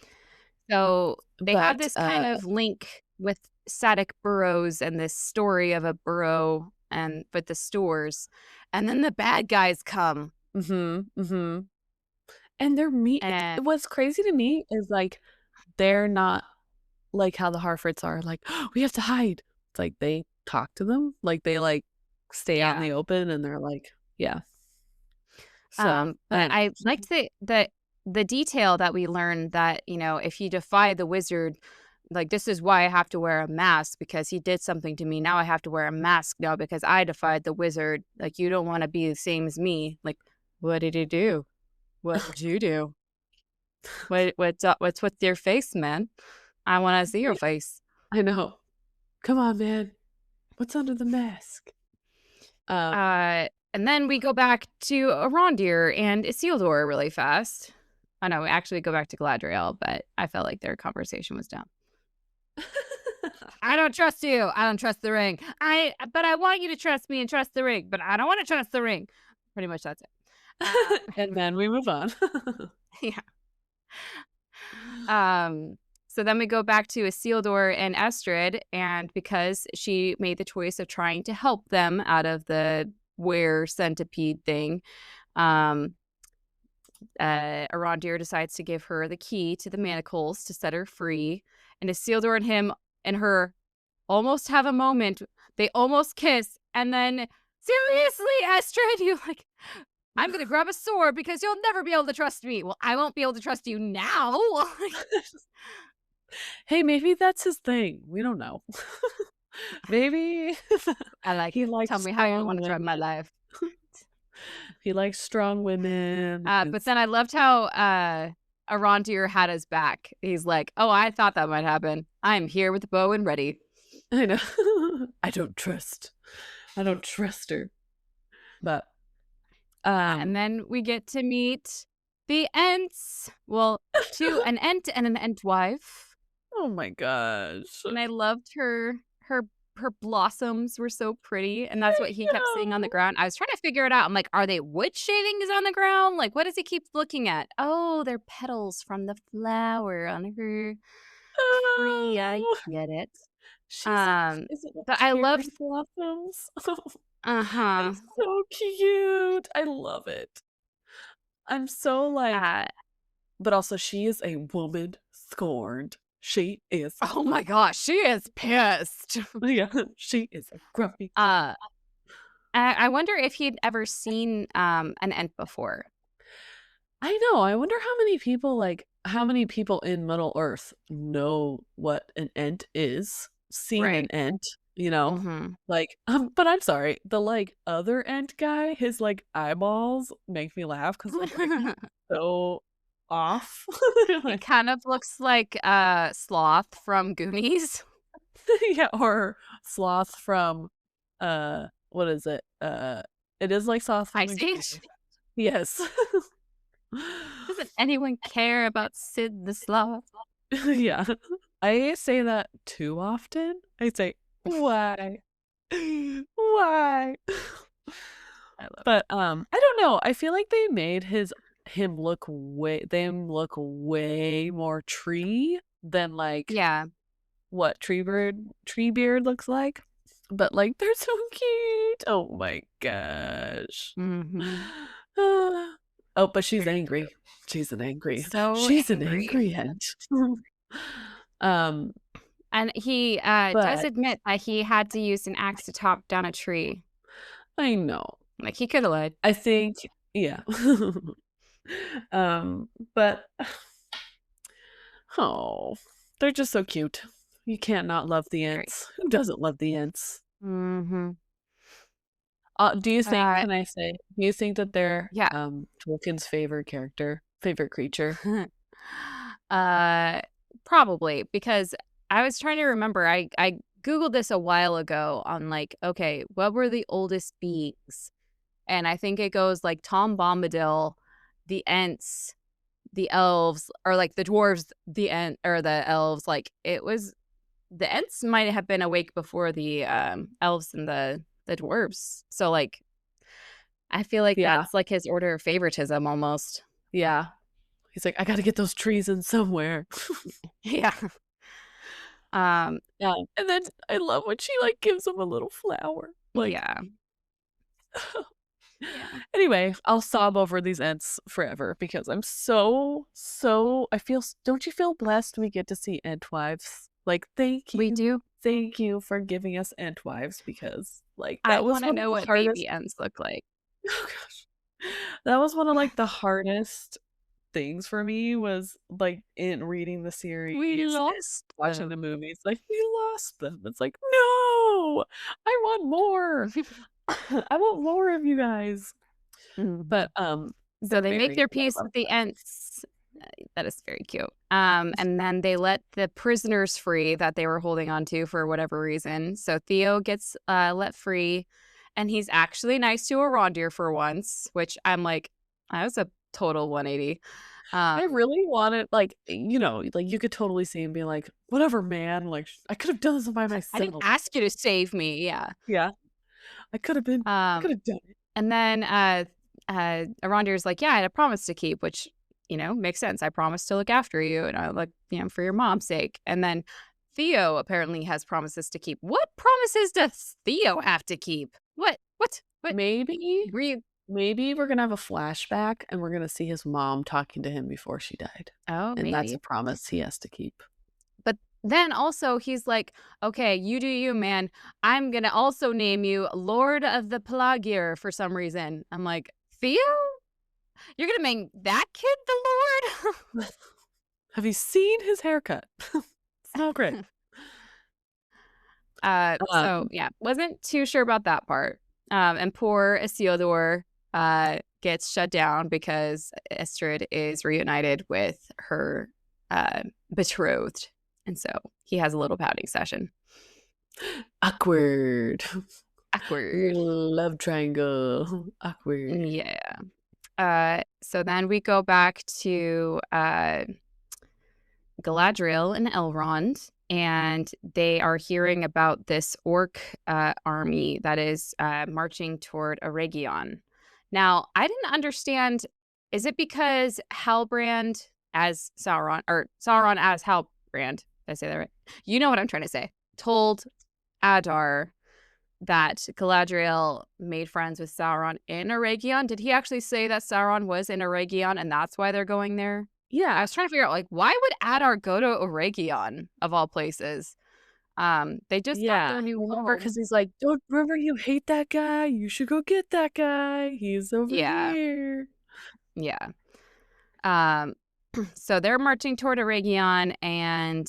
So they have but this kind of link with Sadic burrows and this story of a burrow and with the stores. And then the bad guys come. mhm. And they're mean. And What's crazy to me is like they're not like how the Harfords are like, "Oh, we have to hide." It's like they talk to them, like they like stay out in yeah. the open and they're like, yeah. So, But I liked the detail that we learned that, you know, if you defy the wizard, like this is why I have to wear a mask because he did something to me. Now I have to wear a mask now because I defied the wizard. Like you don't want to be the same as me. Like, what did he do? What did you do? What's with your face, man? I want to see your face. I know. Come on, man. What's under the mask? And then we go back to Arondir and Isildur really fast. I know, actually we go back to Galadriel, but I felt like their conversation was down. I don't trust you. I don't trust the ring. But I want you to trust me and trust the ring, but I don't want to trust the ring. Pretty much that's it. And then we move on. Yeah. So then we go back to Isildur and Estrid, and because she made the choice of trying to help them out of the were centipede thing, Arondir decides to give her the key to the manacles to set her free. And Isildur and him and her almost have a moment. They almost kiss, and then seriously, Estrid, you like, I'm gonna grab a sword because you'll never be able to trust me. Well, I won't be able to trust you now. Hey, maybe that's his thing. We don't know. Maybe I like he it. likes Tell me how you strong want to drive my women. life. He likes strong women. But then I loved how Arondir had his back. He's like, "Oh, I thought that might happen. I'm here with the bow and ready." I know. I don't trust her. But And then we get to meet the Ents. Well, an Ent and an Entwife. oh my gosh. And I loved her blossoms were so pretty, and that's what he kept seeing on the ground. I was trying to figure it out. I'm like, are they wood shavings on the ground? Like, what does he keep looking at? Oh, they're petals from the flower on her tree. I Oh, get it. she's is it like But I cherry loved blossoms? uh-huh. It's so cute. I love it. I'm so like, Uh, but also she is a woman scorned. She is, oh my gosh, she is pissed. yeah, she is a grumpy. Uh, I wonder if he'd ever seen an Ent before. I know. I wonder how many people in Middle Earth know what an Ent is, seen an Right. Ent, you know? Mm-hmm. Like, but I'm sorry, the like other Ent guy, his like eyeballs make me laugh because they're like so off. He Like, kind of looks like Sloth from Goonies. yeah, or Sloth from what is it? It is like Sloth from Ice the Age. Yes. Doesn't anyone care about Sid the Sloth? Yeah. I say that too often. I say, why? Why? I love it. But I don't know. I feel like they made them look way more tree than like Yeah. what Treebeard looks like. But, like, they're so cute. Oh my gosh. Mhm. Oh, but she's Very angry. cute. So She's an angry. angry ant. Um, And he, does but admit that he had to use an axe to chop down a tree. I know. Like, he coulda lied. I think yeah. But oh, they're just so cute. You can't not love the Very. ants. Who doesn't love the ants? Mhm. Do you think Uh, can I say, do you think that they're, yeah. Tolkien's favorite creature? Uh, Probably, because I was trying to remember, I Googled this a while ago on, like, okay, what were the oldest beings? And I think it goes, like, Tom Bombadil, the Ents, the elves, or, like, the dwarves, or the elves, like, it was the Ents might have been awake before the, elves and the dwarves. So, like, I feel like Yeah, that's, like, his order of favoritism almost. yeah. He's like, "I gotta get those trees in somewhere." Yeah. Um, Yeah, and then I love when she, like, gives him a little flower, like yeah. Yeah. anyway, I'll sob over these Ents forever because I'm so I feel don't you feel blessed we get to see Entwives? Like, We do. thank you for giving us Entwives because, like, I that was wanna one of know the what hardest baby Ents look like. oh gosh. That was one of, like, the hardest things for me was, like, in reading the We series and lost watching the them. movies, like, "We lost them." It's like, "No! I want more. I want more of you guys." But, Mhm. So they're they make very their cute, I peace love with the Ents. That is very cute. And then they let the prisoners free that they were holding on to for whatever reason. So Theo gets, let free, and he's actually nice to Arondir for once, which I'm like, that was a total 180. Um, I really wanted like, like, you could totally see him being like, "Whatever, man, like, I could have done this by I didn't myself." ask you to save me, yeah. Yeah. I Um, could have done it. and then, Arondir's like, "Yeah, I had a promise to keep," which, makes sense. I promised to look after you, and I like, for your mom's sake. And then Theo apparently has promises to keep. What promises does Theo have to keep? What? What? What? Maybe Were you maybe we're gonna have a flashback and we're gonna see his mom talking to him before she died, Oh, and that's a maybe. promise he has to keep. But then also he's like, "Okay, you do you, man. I'm gonna also name you Lord of the Pelagir for some reason." I'm like, "Theo? You're gonna make that kid the Lord?" Have you seen his haircut? It's not great. So Um, yeah, wasn't too sure about that part. And poor Isildur gets shut down because Estrid is reunited with her uh, betrothed, and so he has a little pouting session. awkward. Awkward. Love triangle. Awkward. Yeah. So then we go back to Galadriel and Elrond, and they are hearing about this orc army that is marching toward Eregion. Now, I didn't understand. Is it because Halbrand as Sauron, or Sauron as Halbrand? Did I say that right? You know what I'm trying to say. Told Adar that Galadriel made friends with Sauron in Eregion. Did he actually say that Sauron was in Eregion and that's why they're going there? I Yeah. was trying to figure out, like, why would Adar go to Eregion of all places? They just got Yeah. their new Remember, home. because he's like, "Don't remember you hate that guy? You should go get that guy. He's over Yeah, here." yeah. Um, so they're marching toward Eregion, and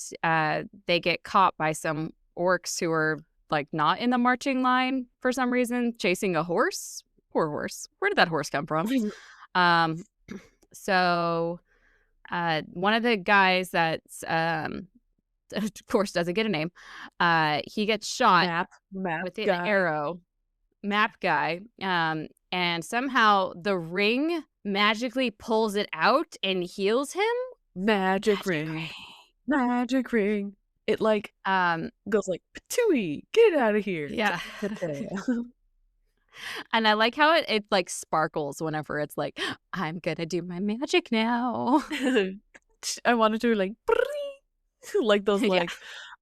they get caught by some orcs who are like not in the marching line for some reason, chasing a horse. Poor horse. Where did that horse come from? Um, so one of the guys that's of course doesn't get a name. He gets shot Map with an guy. arrow, map guy, and somehow the ring magically pulls it out and heals him. Magic Magic ring. ring. Magic ring. It, like, Um, goes like, "Patooey, get out of here." yeah. Ta-ta-ta. And I like how it like sparkles whenever it's like, I'm gonna do my magic now. I wanted to like, like those Yeah. like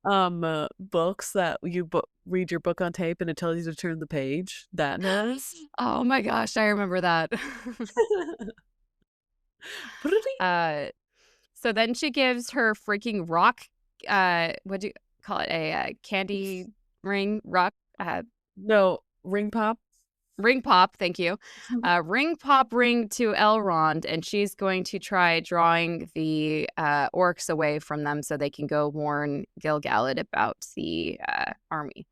books that you read your book on tape and it tells you to turn the page. That does. Oh my gosh, I remember that. uh, so then she gives her freaking rock, what do you call it? A candy ring rock, No, ring pop. ring pop. Thank you. Ring pop ring to Elrond, and she's going to try drawing the orcs away from them so they can go warn Gil-galad about the army.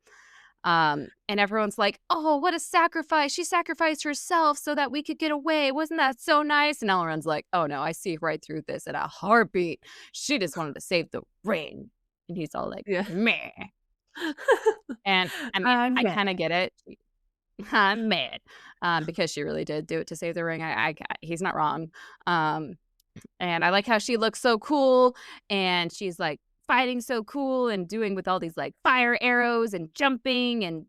And everyone's like, "Oh, what a sacrifice! She sacrificed herself so that we could get away. Wasn't that so nice?" And Elrond's like, "Oh no, I see right through this in a heartbeat. She just wanted to save the ring." And he's all like, Yeah. "Meh." And I mean, I'm I mad. kind of get it. I'm mad, because she really did do it to save the ring. He's not wrong. Um, and I like how she looks so cool, and she's like fighting so cool and doing with all these like fire arrows and jumping and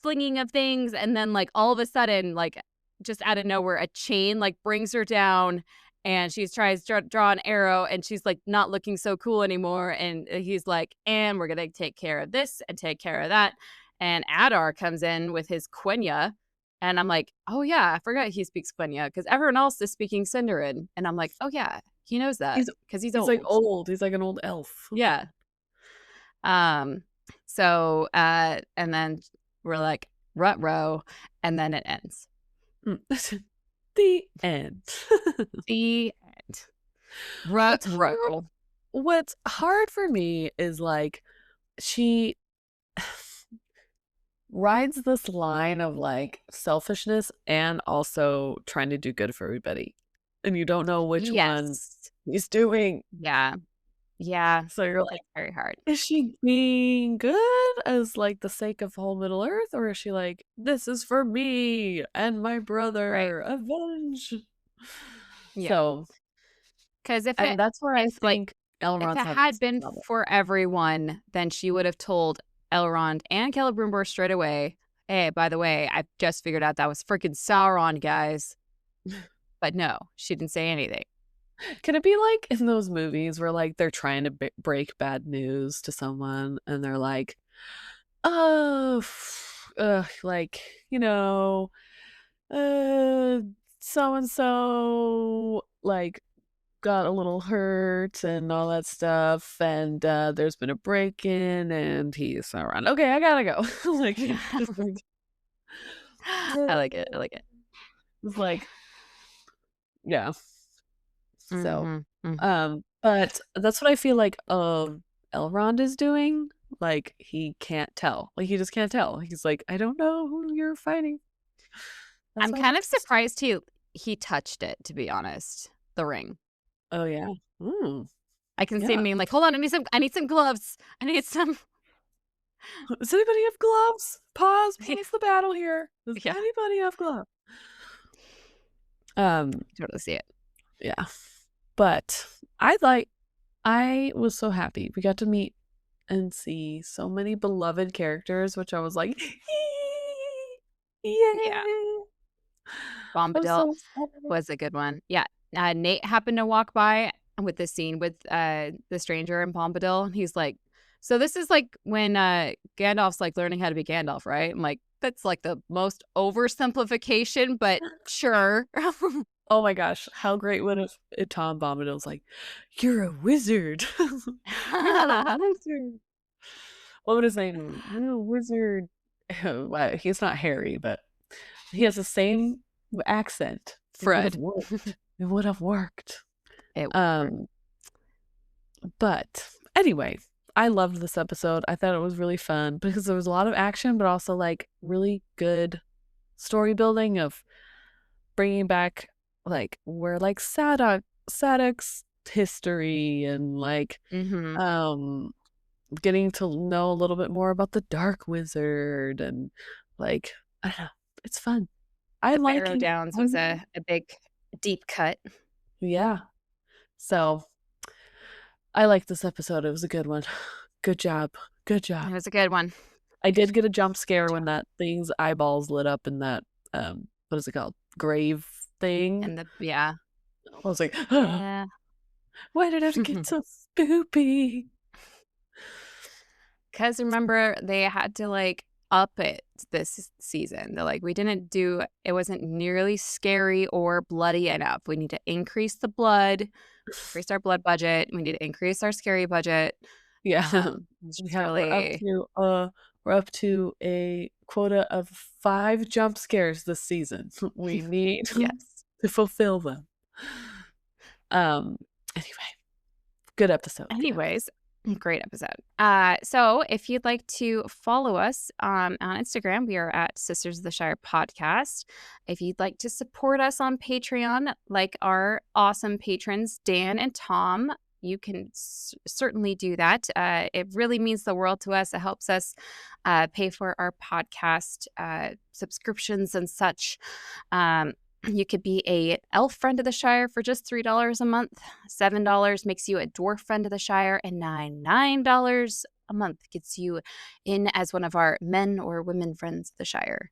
flinging of things, and then like all of a sudden, like just out of nowhere, a chain like brings her down. And she tries to draw an arrow, and she's like not looking so cool anymore. And he's like, "And we're gonna take care of this and take care of that." And Adar comes in with his Quenya, and I'm like, "Oh yeah, I forgot he speaks Quenya because everyone else is speaking Sindarin." And I'm like, "Oh yeah, he knows that He's because he's he's like old." old. He's like an old elf. Yeah. Um. So, and then we're like, "Rut row," and then it ends. The end. The end. Rut row. What's hard for me is like she rides this line of like selfishness and also trying to do good for everybody. And you don't know which one Yes. he's doing. Yeah. Yeah. So you're like, It's very hard. is she being good as like the sake of whole Middle Earth? Or is she like, this is for me and my Right. brother, avenge? Yeah. So, Because and that's where I like, think if Elrond's it having had some been trouble. for everyone, then she would have told Elrond and Celebrimbor straight away, "Hey, by the way, I just figured out that was freaking Sauron, guys." But no, she didn't say anything. Can it be like in those movies where like they're trying to break bad news to someone and they're like, oh, like, you know, uh, so and so like got a little hurt and all that stuff, and there's been a break in and he's around. Okay, I gotta go. Like, just like, I like it. I like it. it's like, yeah. So, Mhm. Mhm. but that's what I feel like Elrond is doing. Like he can't tell. Like he just can't tell. He's like, I don't know who you're fighting. That's I'm my kind of best. surprised he touched it, to be honest, the ring. Oh yeah. Mm, I can see him yeah. being like, "Hold on, I need some gloves. I need some." Does anybody have gloves? Pause the battle here. Does Yeah, anybody have gloves? Um, totally see it. yeah. But I was so happy. We got to meet and see so many beloved characters, which I was like, Yeah. yay! I'm Bombadil so excited. was a good one. Yeah. Nate happened to walk by with the scene with the stranger and Bombadil. And he's like, "So this is like when Gandalf's like learning how to be Gandalf, right?" I'm like, "That's like the most oversimplification, but sure." Oh my gosh, how great would if Tom Bombadil's like, "You're a wizard. You're a wizard." What would his name? You're a wizard. Well, he's not Harry, but he has the same accent. It would have Fred. worked. It would have worked. It Um, but anyway, I loved this episode. I thought it was really fun because there was a lot of action, but also like really good story building of bringing back like where like Sadoc's history and like Mhm. um getting to know a little bit more about the Dark Wizard and like I don't know, it's fun. I The like Barrow it. Downs was a big deep cut. Yeah. So I like this episode. It was a good one. Good job. Good It job. was a good one. I did get a jump scare Good when job. that thing's eyeballs lit up in that what is it called? Grave thing. And the yeah. I was like, Yeah. why did it have to get so spoopy? because remember, they had to, like, up it this season. They're like, it wasn't nearly scary or bloody enough. We need to increase the blood, increase our blood budget. We need to increase our scary budget. Yeah. It's We just have really we're up to a quota of 5 jump scares this season. We need yes. to fulfill them. Um, anyway, good episode, good episode. Anyways, great episode. So if you'd like to follow us on Instagram, we are at Sisters of the Shire Podcast. If you'd like to support us on Patreon, like our awesome patrons, Dan and Tom, you can certainly do that. It really means the world to us. It helps us pay for our podcast subscriptions and such. You could be a elf friend of the Shire for just $3 a month. $7 makes you a dwarf friend of the Shire, and $9 a month gets you in as one of our men or women friends of the Shire.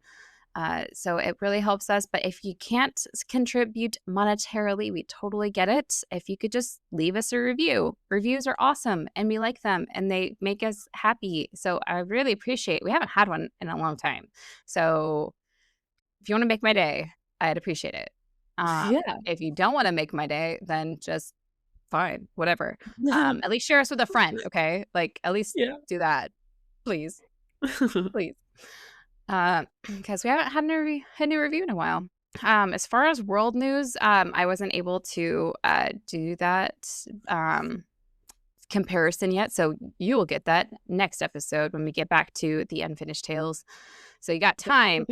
So it really helps us. But if you can't contribute monetarily, we totally get it. If you could just leave us a review. Reviews are awesome and we like them and they make us happy. So I really appreciate it. We haven't had one in a long time. So if you want to make my day, I'd appreciate it. Yeah. If you don't want to make my day, then just fine, whatever. At least share us with a friend, okay? Like, at least Yeah. do that, please, please. Because we haven't had a new review in a while. As far as world news, I wasn't able to do that comparison yet, so you will get that next episode when we get back to the Unfinished Tales. So you got time.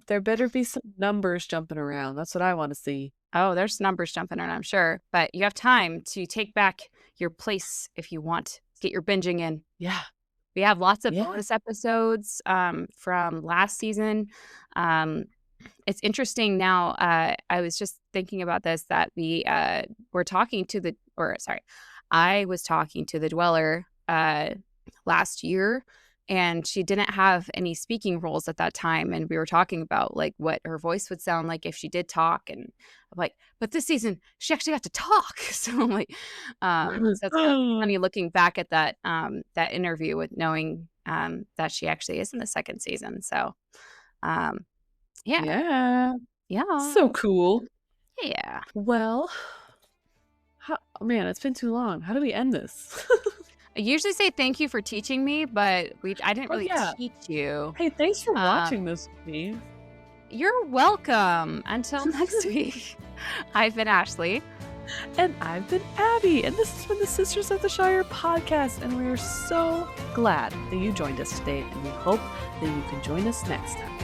There better be some numbers jumping around. That's what I want to see. Oh, there's numbers jumping around, I'm sure. But you have time to take back your place if you want. Get your binging in. Yeah. We have lots of bonus episodes from last season. It's interesting now. I was just thinking about this, that we were talking to I was talking to the Dweller last year, and she didn't have any speaking roles at that time. And we were talking about like what her voice would sound like if she did talk. And I'm like, but this season she actually got to talk. So I'm like, so it's kind of funny looking back at that that interview with knowing that she actually is in the second season. So yeah. Yeah. So cool. Yeah. Well, man, it's been too long. How do we end this? I usually say thank you for teaching me, but I didn't really teach you. Hey, thanks for watching this with me. You're welcome. Until next week. I've been Ashley. And I've been Abby. And this has been the Sisters of the Shire podcast. And we're so glad that you joined us today. And we hope that you can join us next time.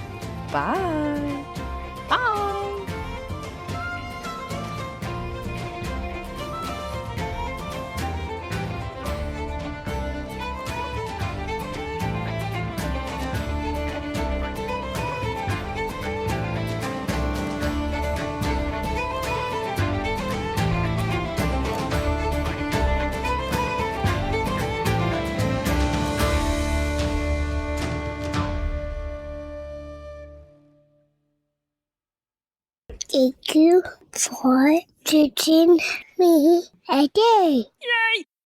Bye. Bye. Thank you for teaching me a day. Yay!